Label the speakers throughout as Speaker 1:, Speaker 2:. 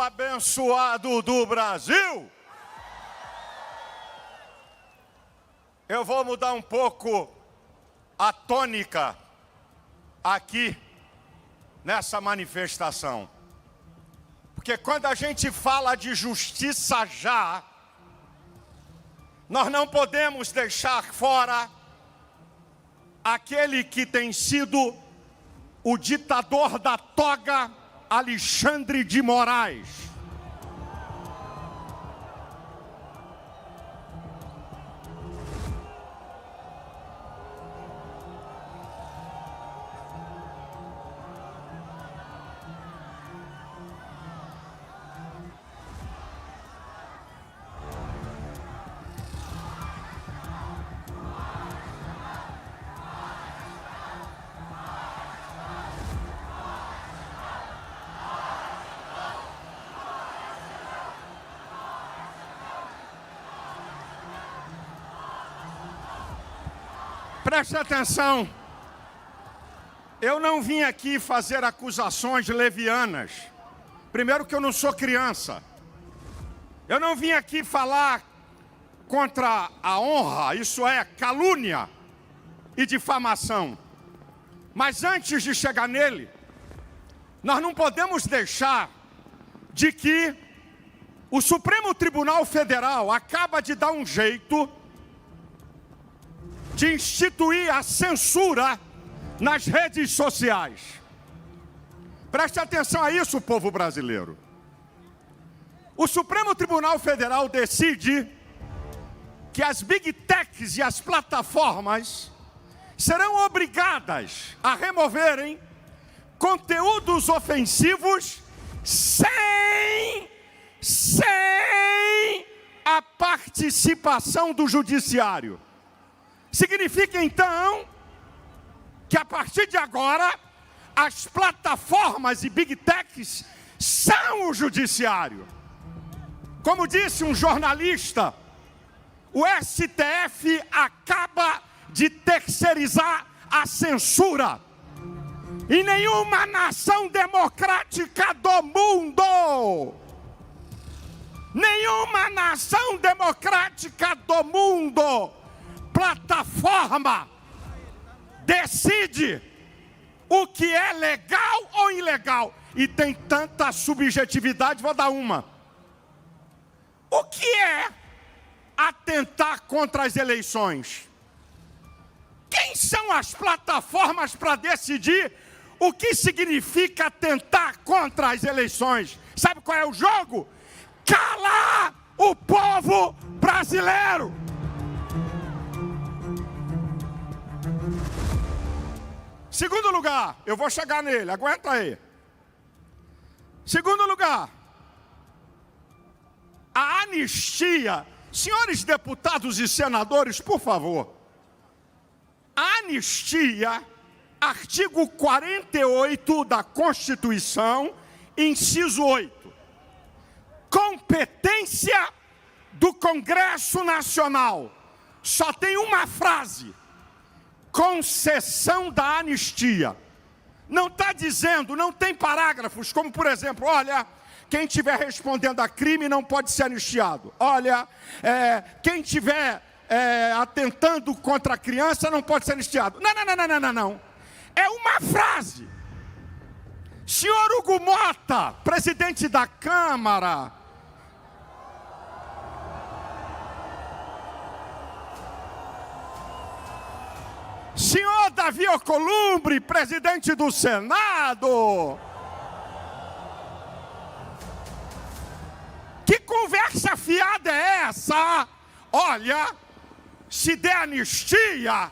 Speaker 1: abençoado do Brasil. Eu vou mudar um pouco a tônica aqui nessa manifestação. Porque quando a gente fala de justiça já, nós não podemos deixar fora aquele que tem sido o ditador da toga, Alexandre de Moraes. Preste atenção, eu não vim aqui fazer acusações levianas. Primeiro que eu não sou criança. Eu não vim aqui falar contra a honra, isso é, calúnia e difamação. Mas antes de chegar nele, nós não podemos deixar de que o Supremo Tribunal Federal acaba de dar um jeito de instituir a censura nas redes sociais. Preste atenção a isso, povo brasileiro. O Supremo Tribunal Federal decide que as Big Techs e as plataformas serão obrigadas a removerem conteúdos ofensivos sem a participação do judiciário. Significa, então, que a partir de agora, as plataformas e Big Techs são o judiciário. Como disse um jornalista, o STF acaba de terceirizar a censura. Em nenhuma nação democrática do mundo, nenhuma nação democrática do mundo, plataforma decide o que é legal ou ilegal. E tem tanta subjetividade, vou dar uma. O que é atentar contra as eleições? Quem são as plataformas para decidir o que significa atentar contra as eleições? Sabe qual é o jogo? Calar o povo brasileiro. Segundo lugar, eu vou chegar nele, aguenta aí. Segundo lugar, a anistia. Senhores deputados e senadores, por favor. A anistia, artigo 48 da Constituição, inciso 8. Competência do Congresso Nacional. Só tem uma frase. Concessão da anistia. Não está dizendo, não tem parágrafos, como por exemplo, olha, quem estiver respondendo a crime não pode ser anistiado. Olha, quem estiver atentando contra a criança não pode ser anistiado. Não. É uma frase. Senhor Hugo Mota, presidente da Câmara. Senhor Davi Alcolumbre, presidente do Senado. Que conversa fiada é essa? Olha, se der anistia,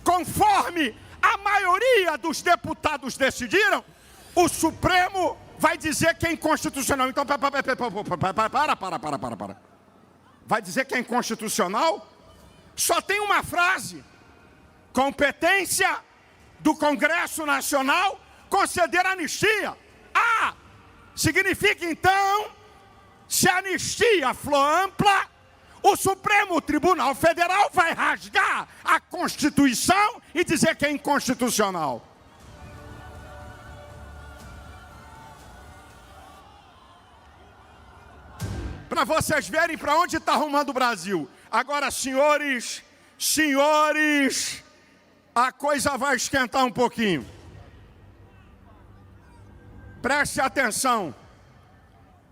Speaker 1: conforme a maioria dos deputados decidiram, o Supremo vai dizer que é inconstitucional. Então, para. Vai dizer que é inconstitucional? Só tem uma frase. Competência do Congresso Nacional conceder anistia. Significa então, se a anistia for ampla, o Supremo Tribunal Federal vai rasgar a Constituição e dizer que é inconstitucional. para vocês verem para onde está arrumando o Brasil. Agora, senhores, a coisa vai esquentar um pouquinho. Preste atenção.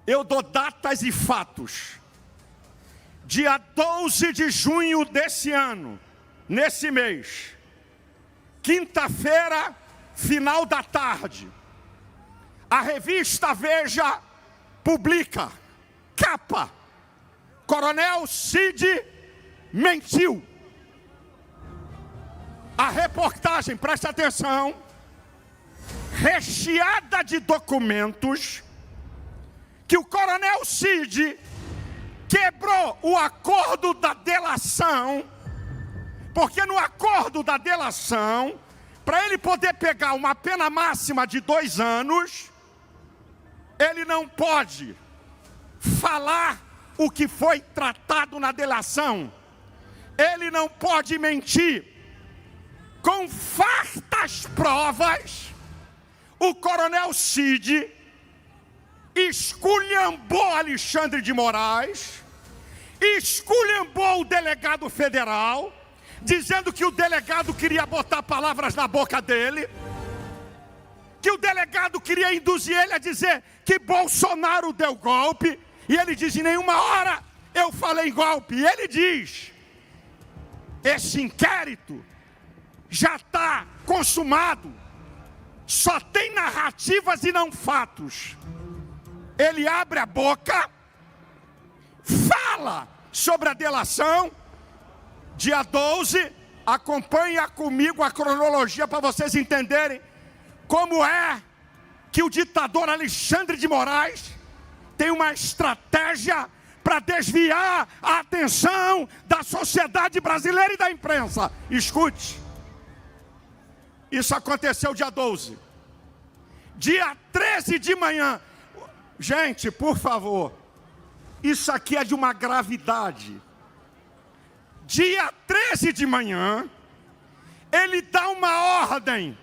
Speaker 1: Eu dou datas e fatos. Dia 12 de junho desse ano, nesse mês, quinta-feira, final da tarde, a revista Veja publica, capa, Coronel Cid mentiu. A reportagem, preste atenção, recheada de documentos, que o Coronel Cid quebrou o acordo da delação, porque no acordo da delação, para ele poder pegar uma pena máxima de 2 anos, ele não pode falar o que foi tratado na delação, ele não pode mentir. Com fartas provas, o Coronel Cid esculhambou Alexandre de Moraes, esculhambou o delegado federal, dizendo que o delegado queria botar palavras na boca dele, que o delegado queria induzir ele a dizer que Bolsonaro deu golpe, e ele diz: em nenhuma hora eu falei golpe. E ele diz: esse inquérito já está consumado, só tem narrativas e não fatos. Ele abre a boca, fala sobre a delação. Dia 12, acompanha comigo a cronologia para vocês entenderem como é que o ditador Alexandre de Moraes tem uma estratégia para desviar a atenção da sociedade brasileira e da imprensa. Escute. Isso aconteceu dia 12. Dia 13 de manhã. Gente, por favor, isso aqui é de uma gravidade. Dia 13 de manhã, ele dá uma ordem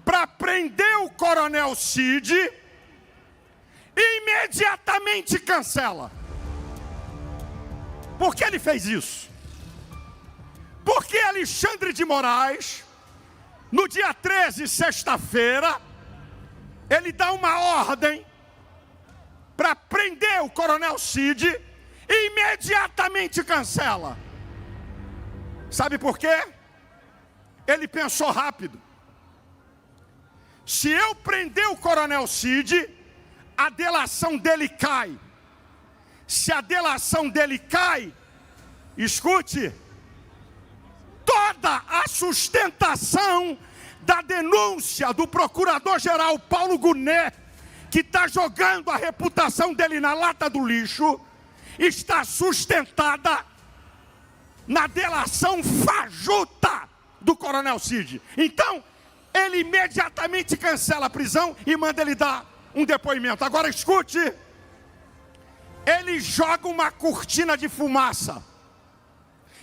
Speaker 1: para prender o Coronel Cid e imediatamente cancela. Por que ele fez isso? Porque Alexandre de Moraes, no dia 13, sexta-feira, ele dá uma ordem para prender o Coronel Cid e imediatamente cancela. Sabe por quê? Ele pensou rápido. Se eu prender o Coronel Cid, a delação dele cai. Se a delação dele cai, escute, toda a sustentação da denúncia do procurador-geral Paulo Gonet, que está jogando a reputação dele na lata do lixo, está sustentada na delação fajuta do Coronel Cid. Então, ele imediatamente cancela a prisão e manda ele dar um depoimento. Agora escute, ele joga uma cortina de fumaça.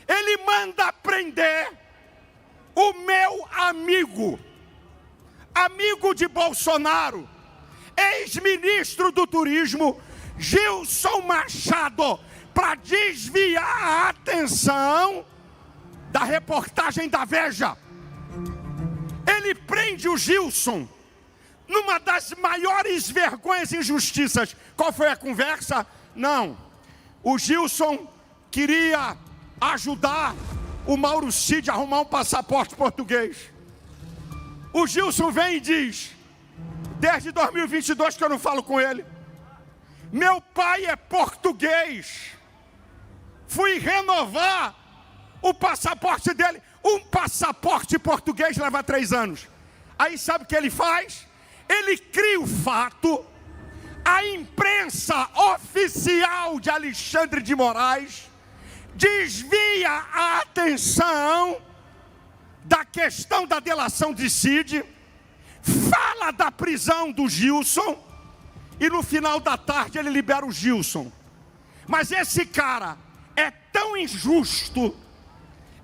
Speaker 1: Ele manda prender o meu amigo de Bolsonaro, ex-ministro do Turismo, Gilson Machado, para desviar a atenção da reportagem da Veja. Ele prende o Gilson numa das maiores vergonhas e injustiças. Qual foi a conversa? Não, o Gilson queria ajudar o Mauro Cid a arrumar um passaporte português. O Gilson vem e diz: desde 2022 que eu não falo com ele. Meu pai é português. Fui renovar o passaporte dele. Um passaporte português leva 3 anos. Aí sabe o que ele faz? Ele cria o fato. A imprensa oficial de Alexandre de Moraes desvia a atenção da questão da delação de Cid, fala da prisão do Gilson, e no final da tarde ele libera o Gilson. Mas esse cara é tão injusto,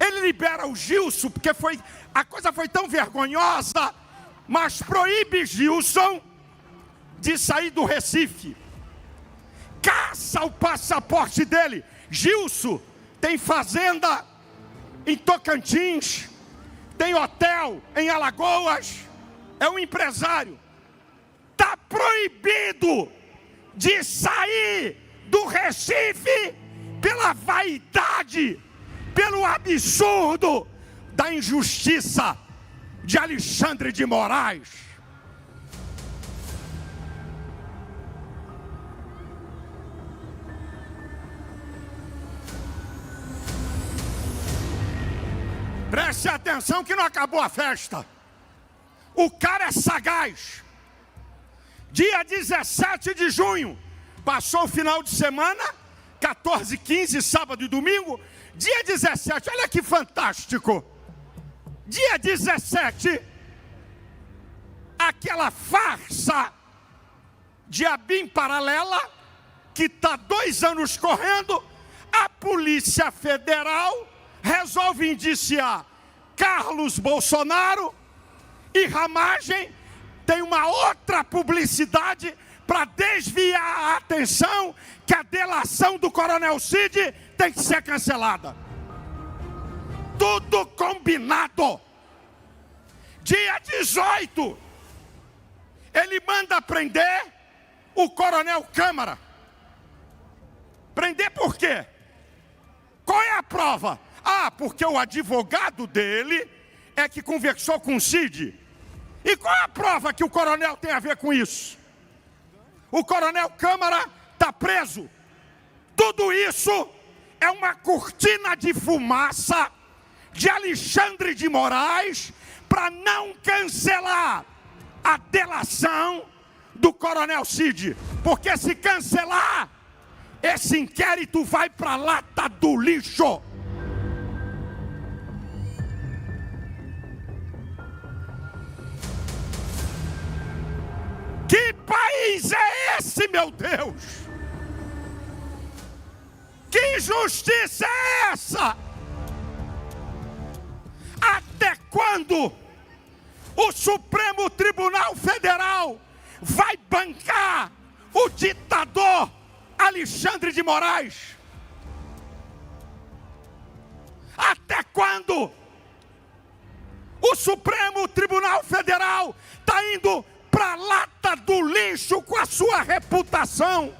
Speaker 1: ele libera o Gilson, porque a coisa foi tão vergonhosa, mas proíbe Gilson de sair do Recife. caça o passaporte dele. Gilson tem fazenda em Tocantins, tem hotel em Alagoas, é um empresário. Está proibido de sair do Recife pela vaidade, pelo absurdo da injustiça de Alexandre de Moraes. Preste atenção que não acabou a festa. O cara é sagaz. Dia 17 de junho, passou o final de semana, 14, 15, sábado e domingo. Dia 17, olha que fantástico. Dia 17, aquela farsa de ABIN paralela, que está 2 anos correndo, a Polícia Federal resolve indiciar Carlos Bolsonaro e Ramagem. Tem uma outra publicidade para desviar a atenção que a delação do Coronel Cid tem que ser cancelada. Tudo combinado. Dia 18, ele manda prender o Coronel Câmara. Prender por quê? Qual é a prova? Ah, porque o advogado dele é que conversou com o Cid. E qual é a prova que o coronel tem a ver com isso? O Coronel Câmara está preso. Tudo isso é uma cortina de fumaça de Alexandre de Moraes para não cancelar a delação do Coronel Cid. Porque se cancelar, esse inquérito vai para a lata do lixo. Que país é esse, meu Deus? Que justiça é essa? Até quando o Supremo Tribunal Federal vai bancar o ditador Alexandre de Moraes? Até quando o Supremo Tribunal Federal está indo para a lata do lixo com a sua reputação?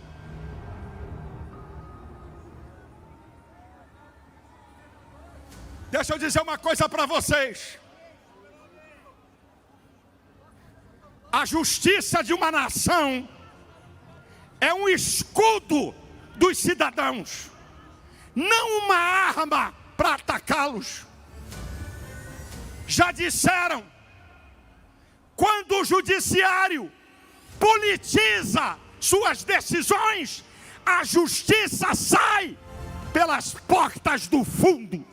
Speaker 1: Deixa eu dizer uma coisa para vocês. A justiça de uma nação é um escudo dos cidadãos, não uma arma para atacá-los. Já disseram, quando o judiciário politiza suas decisões, a justiça sai pelas portas do fundo.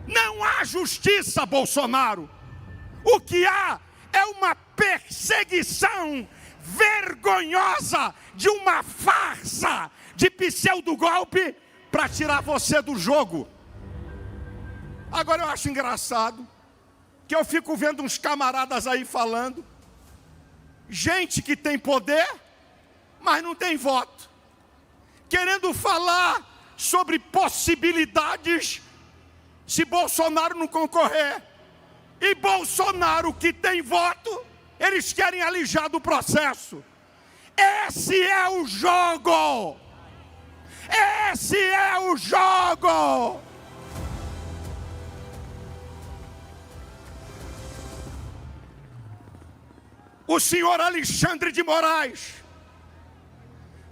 Speaker 1: Não há justiça, Bolsonaro. O que há é uma perseguição vergonhosa de uma farsa de pseudo-golpe para tirar você do jogo. Agora eu acho engraçado que eu fico vendo uns camaradas aí falando, gente que tem poder, mas não tem voto, querendo falar sobre possibilidades se Bolsonaro não concorrer. E Bolsonaro, que tem voto, eles querem alijar do processo. Esse é o jogo! Esse é o jogo! O senhor Alexandre de Moraes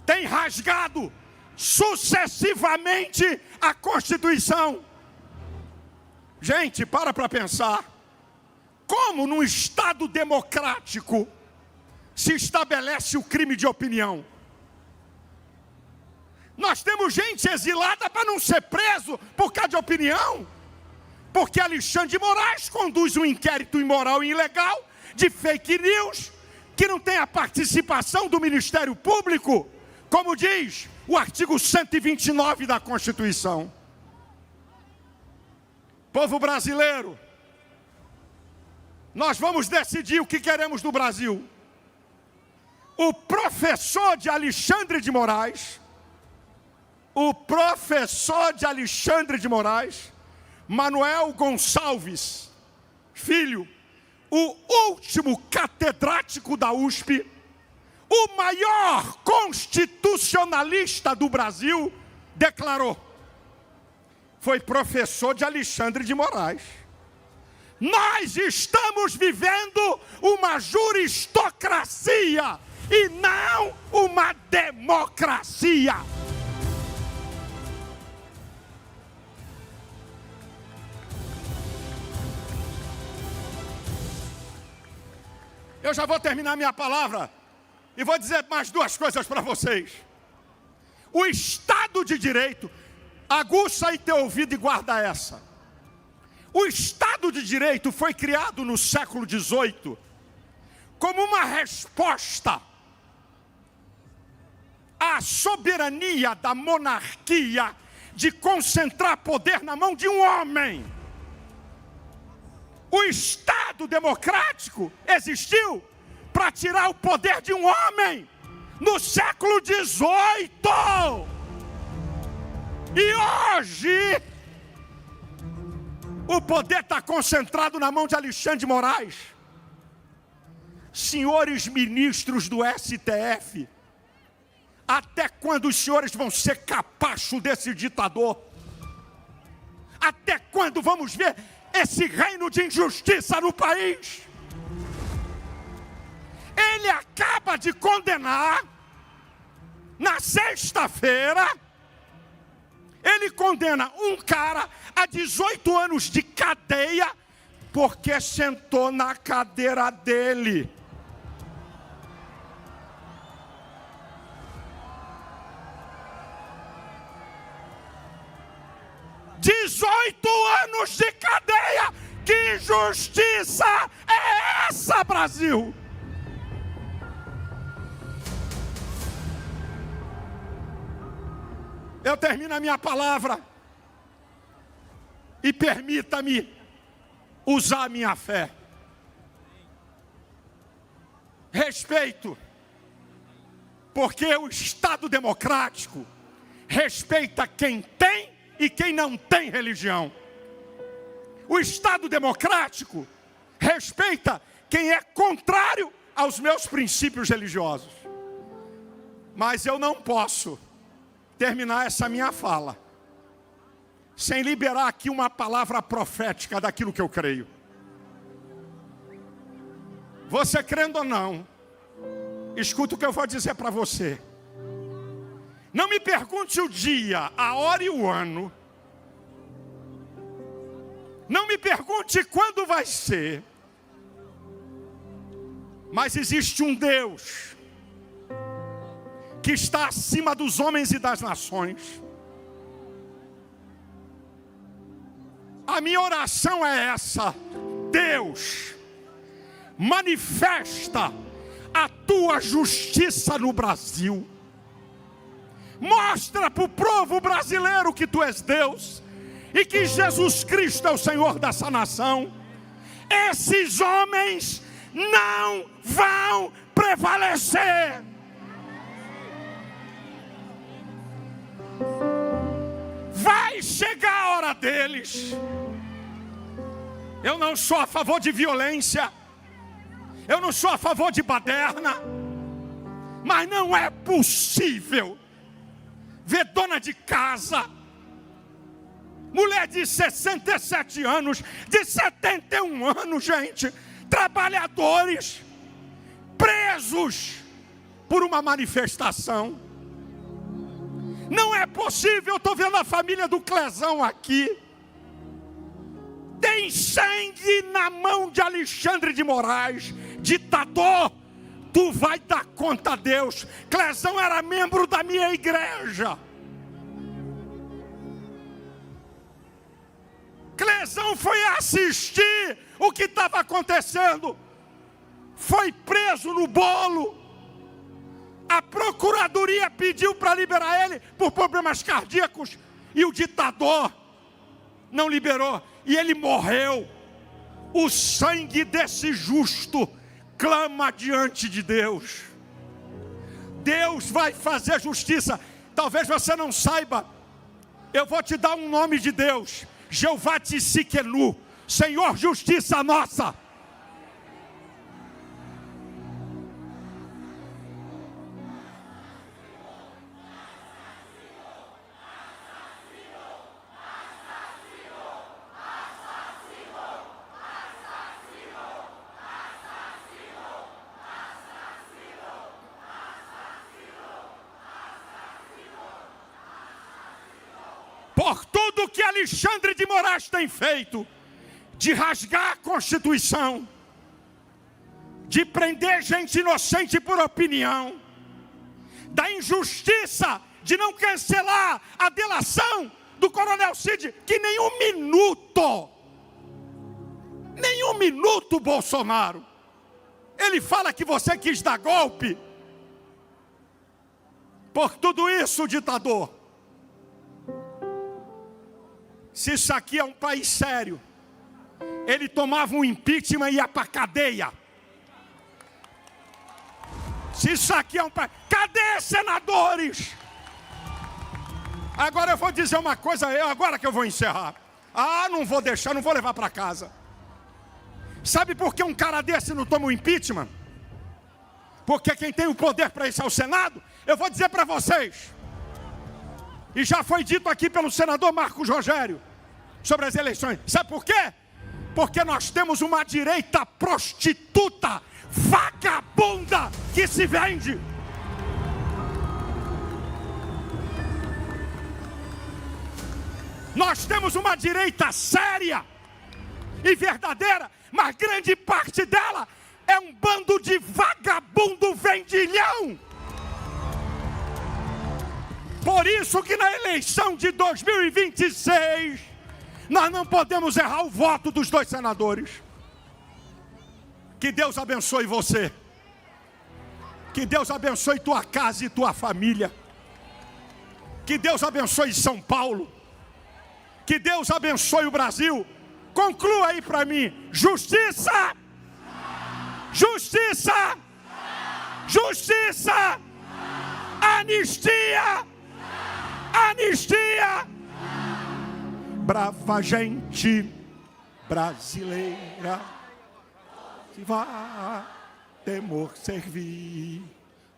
Speaker 1: tem rasgado sucessivamente a Constituição. Gente, para pensar. Como num Estado democrático se estabelece o crime de opinião? Nós temos gente exilada para não ser preso por causa de opinião? Porque Alexandre de Moraes conduz um inquérito imoral e ilegal de fake news, que não tem a participação do Ministério Público, como diz o artigo 129 da Constituição. Povo brasileiro, nós vamos decidir o que queremos do Brasil. o professor de Alexandre de Moraes, Manuel Gonçalves Filho, o último catedrático da USP, o maior constitucionalista do Brasil, declarou: foi professor de Alexandre de Moraes. Nós estamos vivendo uma juristocracia e não uma democracia. Eu já vou terminar minha palavra e vou dizer mais duas coisas para vocês. O Estado de Direito, aguça aí teu ouvido e guarda essa. O Estado de Direito foi criado no século XVIII como uma resposta à soberania da monarquia de concentrar poder na mão de um homem. O Estado democrático existiu para tirar o poder de um homem no século XVIII. E hoje o poder está concentrado na mão de Alexandre de Moraes. Senhores ministros do STF, até quando os senhores vão ser capacho desse ditador? Até quando vamos ver esse reino de injustiça no país? Ele acaba de condenar, na sexta-feira, ele condena um cara a 18 anos de cadeia porque sentou na cadeira dele. anos de cadeia. Que justiça é essa, Brasil? Eu termino a minha palavra e permita-me usar a minha fé. Respeito, porque o Estado democrático respeita quem tem e quem não tem religião. O Estado democrático respeita quem é contrário aos meus princípios religiosos. Mas eu não posso terminar essa minha fala sem liberar aqui uma palavra profética daquilo que eu creio. Você crendo ou não, escuta o que eu vou dizer para você. Não me pergunte o dia, a hora e o ano. Não me pergunte quando vai ser. Mas existe um Deus que está acima dos homens e das nações. A minha oração é essa: Deus, manifesta a tua justiça no Brasil. Mostra para o povo brasileiro que tu és Deus e que Jesus Cristo é o Senhor dessa nação. Esses homens não vão prevalecer. Vai chegar a hora deles. Eu não sou a favor de violência. Eu não sou a favor de baderna. Mas não é possível ver dona de casa, mulher de 67 anos, de 71 anos, gente, trabalhadores, presos por uma manifestação. Não é possível. Eu estou vendo a família do Clezão aqui. Tem sangue na mão de Alexandre de Moraes, ditador. Tu vai dar conta a Deus. Clezão era membro da minha igreja. Clezão foi assistir o que estava acontecendo. Foi preso no bolo. A procuradoria pediu para liberar ele por problemas cardíacos. E o ditador não liberou. E ele morreu. O sangue desse justo clama diante de Deus. Deus vai fazer justiça. Talvez você não saiba. Eu vou te dar um nome de Deus. Jeová Tsidkenu, Senhor justiça nossa. Por tudo que Alexandre de Moraes tem feito, de rasgar a Constituição, de prender gente inocente por opinião, da injustiça de não cancelar a delação do Coronel Cid, que nem um minuto, Bolsonaro. Ele fala que você quis dar golpe. Por tudo isso, ditador, se isso aqui é um país sério, ele tomava um impeachment e ia para a cadeia. Se isso aqui é um país... Cadê senadores? Agora eu vou dizer uma coisa, agora que eu vou encerrar. Não vou deixar, não vou levar para casa. Sabe por que um cara desse não toma um impeachment? Porque quem tem o poder para isso é o Senado. Eu vou dizer para vocês. E já foi dito aqui pelo senador Marcos Rogério sobre as eleições. Sabe por quê? Porque nós temos uma direita prostituta, vagabunda, que se vende. Nós temos uma direita séria e verdadeira, mas grande parte dela é um bando de vagabundo vendilhão. Por isso que na eleição de 2026, nós não podemos errar o voto dos 2 senadores. Que Deus abençoe você. Que Deus abençoe tua casa e tua família. Que Deus abençoe São Paulo. Que Deus abençoe o Brasil. Conclua aí para mim. Justiça! Justiça! Justiça! Anistia! Anistia! Brava gente brasileira que vai temor servir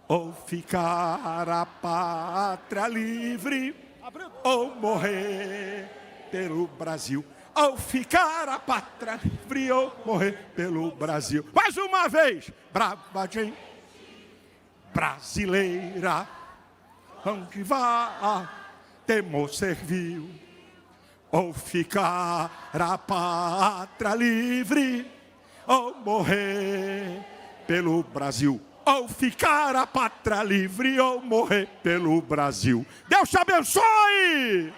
Speaker 1: ou ficar a pátria livre ou morrer pelo Brasil. Ou ficar a pátria livre ou morrer pelo Brasil. Mais uma vez. Brava gente brasileira, onde vá, temor serviu, ou ficar a pátria livre, ou morrer pelo Brasil. Ou ficar a pátria livre, ou morrer pelo Brasil. Deus te abençoe!